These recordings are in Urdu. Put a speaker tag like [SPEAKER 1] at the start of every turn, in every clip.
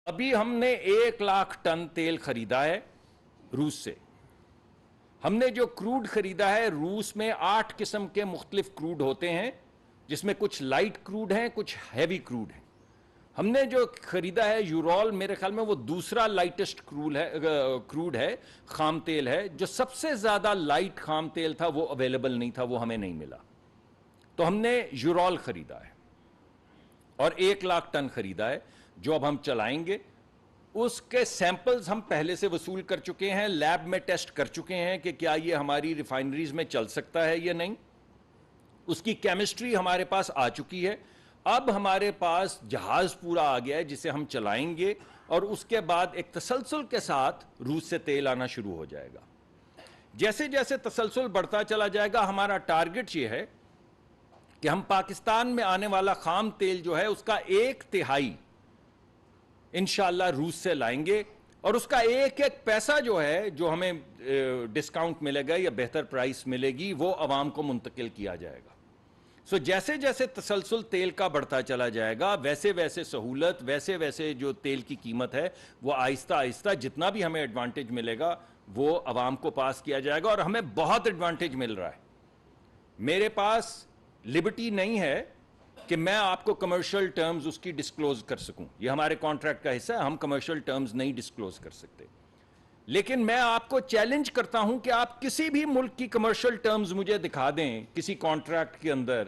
[SPEAKER 1] ابھی ہم نے 1 لاکھ ٹن تیل خریدا ہے روس سے. ہم نے جو کروڈ خریدا ہے، روس میں 8 قسم کے مختلف کروڈ ہوتے ہیں، جس میں کچھ لائٹ کروڈ ہیں، کچھ ہیوی کروڈ ہیں. ہم نے جو خریدا ہے یورول، میرے خیال میں وہ دوسرا لائٹسٹ کروڈ ہے، خام تیل ہے. جو سب سے زیادہ لائٹ خام تیل تھا وہ اویلیبل نہیں تھا، وہ ہمیں نہیں ملا. تو ہم نے یورول خریدا ہے اور 1 لاکھ ٹن خریدا ہے، جو اب ہم چلائیں گے. اس کے سیمپلز ہم پہلے سے وصول کر چکے ہیں، لیب میں ٹیسٹ کر چکے ہیں کہ کیا یہ ہماری ریفائنریز میں چل سکتا ہے یا نہیں. اس کی کیمسٹری ہمارے پاس آ چکی ہے. اب ہمارے پاس جہاز پورا آ گیا ہے جسے ہم چلائیں گے، اور اس کے بعد ایک تسلسل کے ساتھ روس سے تیل آنا شروع ہو جائے گا. جیسے جیسے تسلسل بڑھتا چلا جائے گا، ہمارا ٹارگٹ یہ ہے کہ ہم پاکستان میں آنے والا خام تیل جو ہے اس کا 1/3 انشاءاللہ روس سے لائیں گے، اور اس کا ایک ایک پیسہ جو ہے، جو ہمیں ڈسکاؤنٹ ملے گا یا بہتر پرائس ملے گی، وہ عوام کو منتقل کیا جائے گا. سو جیسے جیسے تسلسل تیل کا بڑھتا چلا جائے گا، ویسے ویسے سہولت، ویسے ویسے جو تیل کی قیمت ہے وہ آہستہ آہستہ جتنا بھی ہمیں ایڈوانٹیج ملے گا وہ عوام کو پاس کیا جائے گا. اور ہمیں بہت ایڈوانٹیج مل رہا ہے. میرے پاس لبرٹی نہیں ہے کہ میں آپ کو کمرشل ٹرمز اس کی ڈسکلوز کر سکوں. یہ ہمارے کانٹریکٹ کا حصہ ہے، ہم کمرشل ٹرمز نہیں ڈسکلوز کر سکتے. لیکن میں آپ کو چیلنج کرتا ہوں کہ آپ کسی بھی ملک کی کمرشل ٹرمز مجھے دکھا دیں کسی کانٹریکٹ کے اندر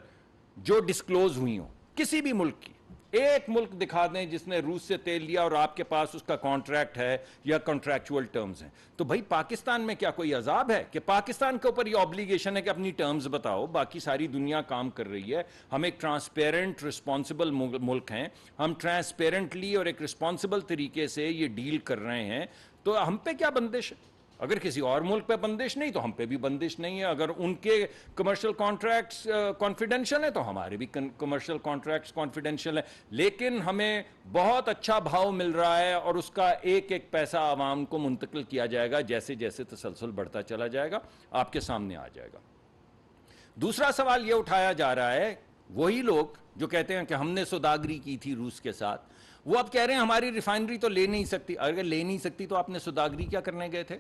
[SPEAKER 1] جو ڈسکلوز ہوئی ہوں، کسی بھی ملک کی. ایک ملک دکھا دیں جس نے روس سے تیل لیا اور آپ کے پاس اس کا کانٹریکٹ ہے یا کانٹریکچول ٹرمز ہیں. تو بھائی پاکستان میں کیا کوئی عذاب ہے کہ پاکستان کے اوپر یہ آبلیگیشن ہے کہ اپنی ٹرمز بتاؤ؟ باقی ساری دنیا کام کر رہی ہے. ہم ایک ٹرانسپیرنٹ رسپانسبل ملک ہیں، ہم ٹرانسپیرنٹلی اور ایک رسپانسبل طریقے سے یہ ڈیل کر رہے ہیں. تو ہم پہ کیا بندش ہے؟ اگر کسی اور ملک پہ بندش نہیں تو ہم پہ بھی بندش نہیں ہے. اگر ان کے کمرشل کانٹریکٹس کانفیڈینشیل ہیں تو ہمارے بھی کمرشل کانٹریکٹس کانفیڈینشیل ہیں. لیکن ہمیں بہت اچھا بھاؤ مل رہا ہے، اور اس کا ایک ایک پیسہ عوام کو منتقل کیا جائے گا جیسے جیسے تسلسل بڑھتا چلا جائے گا، آپ کے سامنے آ جائے گا. دوسرا سوال یہ اٹھایا جا رہا ہے، وہی لوگ جو کہتے ہیں کہ ہم نے سوداگری کی تھی روس کے ساتھ، وہ اب کہہ رہے ہیں ہماری ریفائنری تو لے نہیں سکتی. اگر لے نہیں سکتی تو آپ نے سوداگری کیا کرنے گئے تھے؟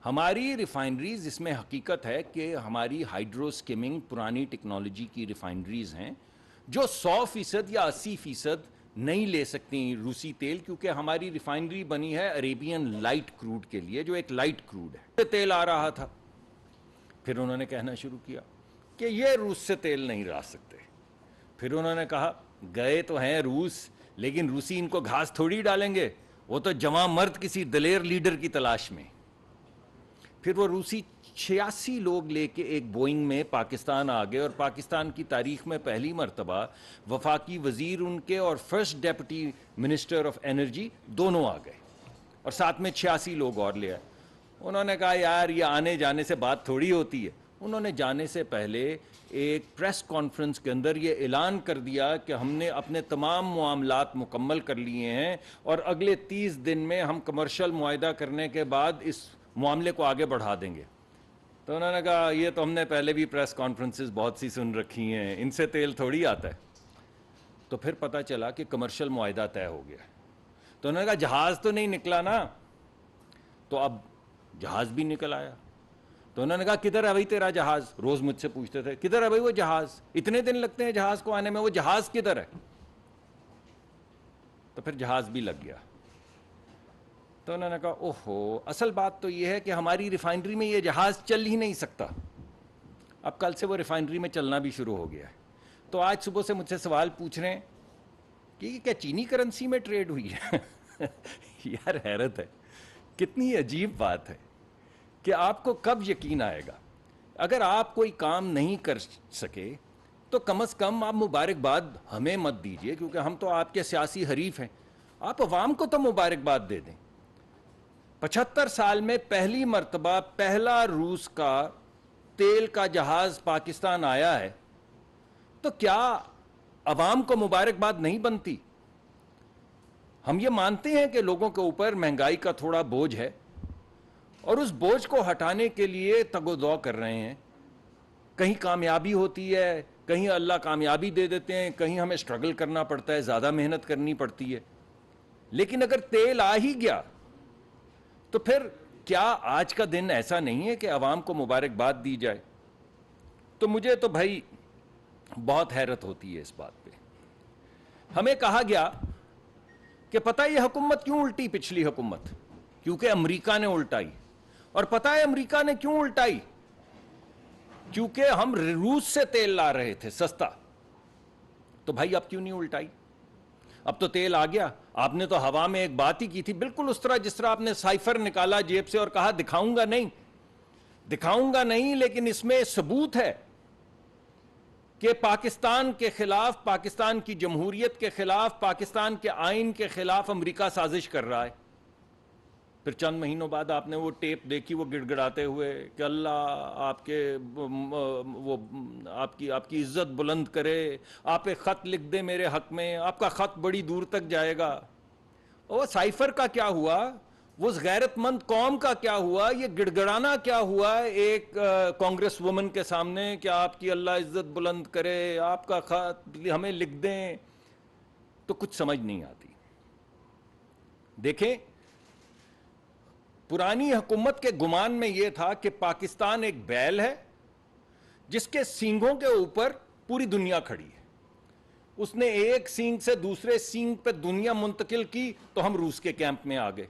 [SPEAKER 1] ہماری ریفائنریز، اس میں حقیقت ہے کہ ہماری ہائیڈرو سکمنگ پرانی ٹیکنالوجی کی ریفائنریز ہیں جو 100% یا 80% نہیں لے سکتی روسی تیل، کیونکہ ہماری ریفائنری بنی ہے عریبین لائٹ کروڈ کے لیے، جو ایک لائٹ کروڈ ہے. تیل آ رہا تھا، پھر انہوں نے کہنا شروع کیا کہ یہ روس سے تیل نہیں لا سکتے. پھر انہوں نے کہا گئے تو ہیں روس، لیکن روسی ان کو گھاس تھوڑی ڈالیں گے، وہ تو جوان مرد کسی دلیر لیڈر کی تلاش میں. پھر وہ روسی 86 لوگ لے کے ایک بوئنگ میں پاکستان آ گئے، اور پاکستان کی تاریخ میں پہلی مرتبہ وفاقی وزیر ان کے اور first deputy minister of energy دونوں آ گئے، اور ساتھ میں 86 لوگ اور لے آئے. انہوں نے کہا یار یہ آنے جانے سے بات تھوڑی ہوتی ہے. انہوں نے جانے سے پہلے ایک پریس کانفرنس کے اندر یہ اعلان کر دیا کہ ہم نے اپنے تمام معاملات مکمل کر لیے ہیں، اور اگلے 30 دن میں ہم کمرشل معاہدہ کرنے کے بعد اس معاملے کو آگے بڑھا دیں گے. تو انہوں نے کہا یہ تو ہم نے پہلے بھی پریس کانفرنسز بہت سی سن رکھی ہیں، ان سے تیل تھوڑی آتا ہے. تو پھر پتہ چلا کہ کمرشل معاہدہ طے ہو گیا. تو انہوں نے کہا جہاز تو نہیں نکلا نا؟ تو اب جہاز بھی نکل آیا. تو انہوں نے کہا کدھر ہے بھائی تیرا جہاز؟ روز مجھ سے پوچھتے تھے کدھر ہے بھائی وہ جہاز، اتنے دن لگتے ہیں جہاز کو آنے میں، وہ جہاز کدھر ہے؟ تو پھر جہاز بھی لگ گیا. تو انہوں نے کہا اوہو، اصل بات تو یہ ہے کہ ہماری ریفائنری میں یہ جہاز چل ہی نہیں سکتا. اب کل سے وہ ریفائنری میں چلنا بھی شروع ہو گیا ہے. تو آج صبح سے مجھ سے سوال پوچھ رہے ہیں کہ یہ کیا چینی کرنسی میں ٹریڈ ہوئی ہے؟ یار حیرت ہے، کتنی عجیب بات ہے کہ آپ کو کب یقین آئے گا. اگر آپ کوئی کام نہیں کر سکے تو کم از کم آپ مبارکباد ہمیں مت دیجئے، کیونکہ ہم تو آپ کے سیاسی حریف ہیں. آپ عوام کو تو مبارکباد دے دیں. 75 سال میں پہلی مرتبہ پہلا روس کا تیل کا جہاز پاکستان آیا ہے، تو کیا عوام کو مبارکباد نہیں بنتی؟ ہم یہ مانتے ہیں کہ لوگوں کے اوپر مہنگائی کا تھوڑا بوجھ ہے، اور اس بوجھ کو ہٹانے کے لیے تگ و دو کر رہے ہیں. کہیں کامیابی ہوتی ہے، کہیں اللہ کامیابی دے دیتے ہیں، کہیں ہمیں سٹرگل کرنا پڑتا ہے، زیادہ محنت کرنی پڑتی ہے. لیکن اگر تیل آ ہی گیا تو پھر کیا آج کا دن ایسا نہیں ہے کہ عوام کو مبارکباد دی جائے؟ تو مجھے تو بھائی بہت حیرت ہوتی ہے اس بات پہ. ہمیں کہا گیا کہ پتہ یہ حکومت کیوں الٹی پچھلی حکومت؟ کیونکہ امریکہ نے الٹائی. اور پتہ ہے امریکہ نے کیوں الٹائی؟ کیونکہ ہم روس سے تیل لا رہے تھے سستا. تو بھائی اب کیوں نہیں الٹائی؟ اب تو تیل آ گیا. آپ نے تو ہوا میں ایک بات ہی کی تھی بالکل اس طرح جس طرح آپ نے سائفر نکالا جیب سے اور کہا دکھاؤں گا نہیں لیکن اس میں ثبوت ہے کہ پاکستان کے خلاف، پاکستان کی جمہوریت کے خلاف، پاکستان کے آئین کے خلاف امریکہ سازش کر رہا ہے. پھر چند مہینوں بعد آپ نے وہ ٹیپ دیکھی وہ گڑ گڑاتے ہوئے کہ اللہ آپ کے وہ آپ کی عزت بلند کرے، آپ ایک خط لکھ دیں میرے حق میں، آپ کا خط بڑی دور تک جائے گا. اور سائفر کا کیا ہوا؟ وہ غیرت مند قوم کا کیا ہوا؟ یہ گڑ گڑانا کیا ہوا ایک کانگریس وومن کے سامنے کہ آپ کی اللہ عزت بلند کرے، آپ کا خط ہمیں لکھ دیں؟ تو کچھ سمجھ نہیں آتی. دیکھیں، پرانی حکومت کے گمان میں یہ تھا کہ پاکستان ایک بیل ہے جس کے سینگوں کے اوپر پوری دنیا کھڑی ہے. اس نے ایک سینگ سے دوسرے سینگ پہ دنیا منتقل کی تو ہم روس کے کیمپ میں آ گئے.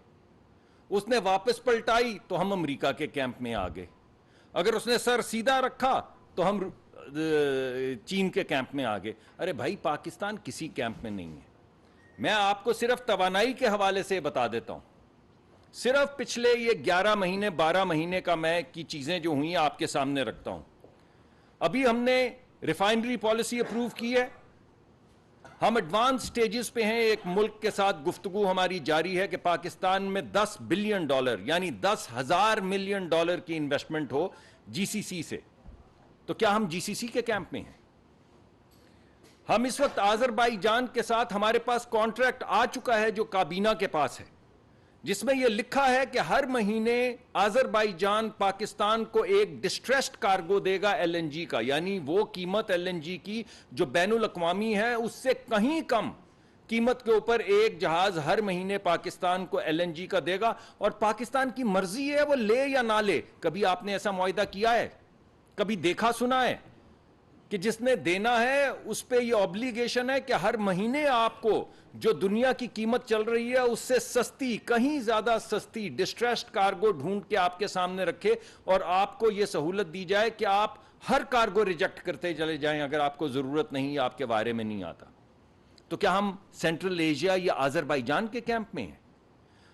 [SPEAKER 1] اس نے واپس پلٹائی تو ہم امریکہ کے کیمپ میں آ گئے. اگر اس نے سر سیدھا رکھا تو ہم چین کے کیمپ میں آ گئے. ارے بھائی پاکستان کسی کیمپ میں نہیں ہے. میں آپ کو صرف توانائی کے حوالے سے بتا دیتا ہوں. صرف پچھلے یہ 11 مہینے 12 مہینے کا میں کی چیزیں جو ہوئی ہیں آپ کے سامنے رکھتا ہوں. ابھی ہم نے ریفائنری پالیسی اپروو کی ہے. ہم ایڈوانس سٹیجز پہ ہیں. ایک ملک کے ساتھ گفتگو ہماری جاری ہے کہ پاکستان میں $10 بلین یعنی 10,000 ملین ڈالر کی انویسٹمنٹ ہو جی سی سی سے. تو کیا ہم جی سی سی کے کیمپ میں ہیں؟ ہم اس وقت آذربائیجان کے ساتھ ہمارے پاس کانٹریکٹ آ چکا ہے جو کابینہ کے پاس ہے، جس میں یہ لکھا ہے کہ ہر مہینے آذربائیجان پاکستان کو ایک ڈسٹریسڈ کارگو دے گا ایل این جی کا، یعنی وہ قیمت ایل این جی کی جو بین الاقوامی ہے اس سے کہیں کم قیمت کے اوپر ایک جہاز ہر مہینے پاکستان کو ایل این جی کا دے گا. اور پاکستان کی مرضی ہے وہ لے یا نہ لے. کبھی آپ نے ایسا معاہدہ کیا ہے؟ کبھی دیکھا سنا ہے کہ جس نے دینا ہے اس پہ یہ آبلیگیشن ہے کہ ہر مہینے آپ کو جو دنیا کی قیمت چل رہی ہے اس سے سستی، کہیں زیادہ سستی ڈسٹریسڈ کارگو ڈھونڈ کے آپ کے سامنے رکھے اور آپ کو یہ سہولت دی جائے کہ آپ ہر کارگو ریجیکٹ کرتے چلے جائیں اگر آپ کو ضرورت نہیں، آپ کے بارے میں نہیں آتا. تو کیا ہم سینٹرل ایشیا یا آذربائیجان کے کیمپ میں ہیں؟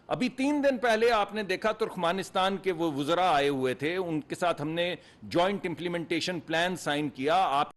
[SPEAKER 1] ابھی 3 دن پہلے آپ نے دیکھا ترکمانستان کے وہ وزراء آئے ہوئے تھے، ان کے ساتھ ہم نے جوائنٹ امپلیمنٹیشن پلان سائن کیا. آپ